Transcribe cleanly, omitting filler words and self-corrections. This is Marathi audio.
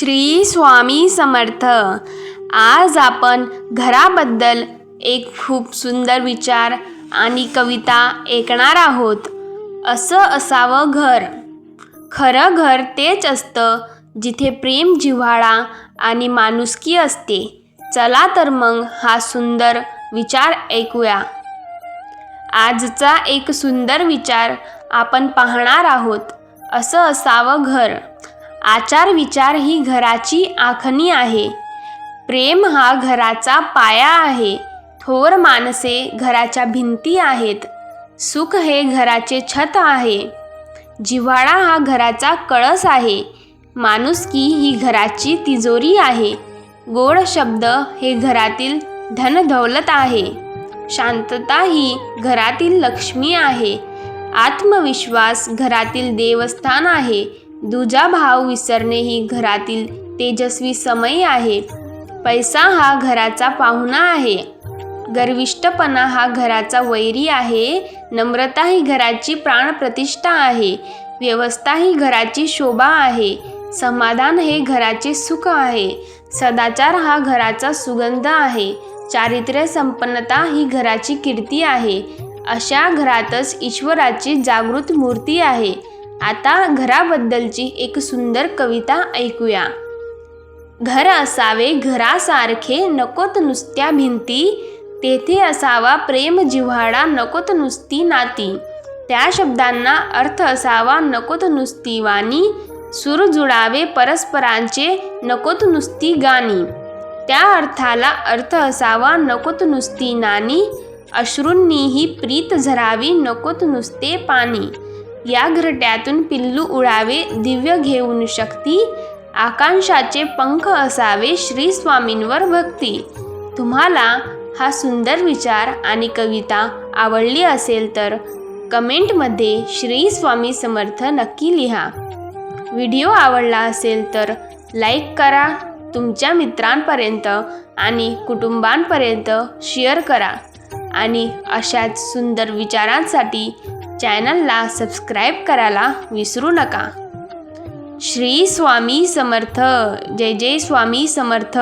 श्री स्वामी समर्थ। आज आपण घराबद्दल एक खूप सुंदर विचार आणि कविता ऐकणार आहोत। असं असावं घर, खरं घर तेच असतं जिथे प्रेम, जिव्हाळा आणि माणुसकी असते। चला तर मग हा सुंदर विचार ऐकूया। आजचा एक सुंदर विचार आपण पाहणार आहोत। असं असावं घर। आचार विचार ही घराची आखणी आहे। प्रेम हा घराचा पाया आहे। थोर माणसे घराच्या भिंती आहेत। सुख हे घराचे छत आहे। जिव्हाळा हा घराचा कळस आहे। माणुसकी ही घराची तिजोरी आहे। गोड शब्द हे घरातील धनदौलत आहे। शांतता ही घरातील लक्ष्मी आहे। आत्मविश्वास घरातील देवस्थान आहे। दुजा भाव विसरणे ही घरातील तेजस्वी समय आहे। पैसा हा घराचा पाहुणा आहे। गर्विष्ठपणा हा घराचा वैरी आहे। नम्रता ही घराची प्राणप्रतिष्ठा आहे। व्यवस्था ही घराची शोभा आहे। समाधान हे घराचे सुख आहे। सदाचार हा घराचा सुगंध आहे। चारित्र्य संपन्नता ही घराची कीर्ती आहे। अशा घरातच ईश्वराची जागृत मूर्ती आहे। आता घराबद्दलची एक सुंदर कविता ऐकूया। घर असावे घरासारखे, नकोत नुसत्या भिंती। तेथे असावा प्रेम, जिव्हाळा, नकोत नुसती नाती। त्या शब्दांना अर्थ असावा, नकोत नुसती वाणी। सूर जुळावे परस्परांचे, नकोत नुसती गाणी। त्या अर्थाला अर्थ असावा, नकोत नुसती नाणी। अश्रूंनी ही प्रीत झरावी, नकोत नुसते पाणी। या घरट्यातून पिल्लू उडावे, दिव्य घेऊन शक्ती। आकांक्षाचे पंख असावे, श्री स्वामींवर भक्ती। तुम्हाला हा सुंदर विचार आणि कविता आवडली असेल तर कमेंटमध्ये श्री स्वामी समर्थ नक्की लिहा। व्हिडिओ आवडला असेल तर लाईक करा, तुमच्या मित्रांपर्यंत आणि कुटुंबांपर्यंत शेअर करा आणि अशाच सुंदर विचारांसाठी चॅनलला सबस्क्राईब करायला विसरू नका। श्री स्वामी समर्थ। जय जय स्वामी समर्थ।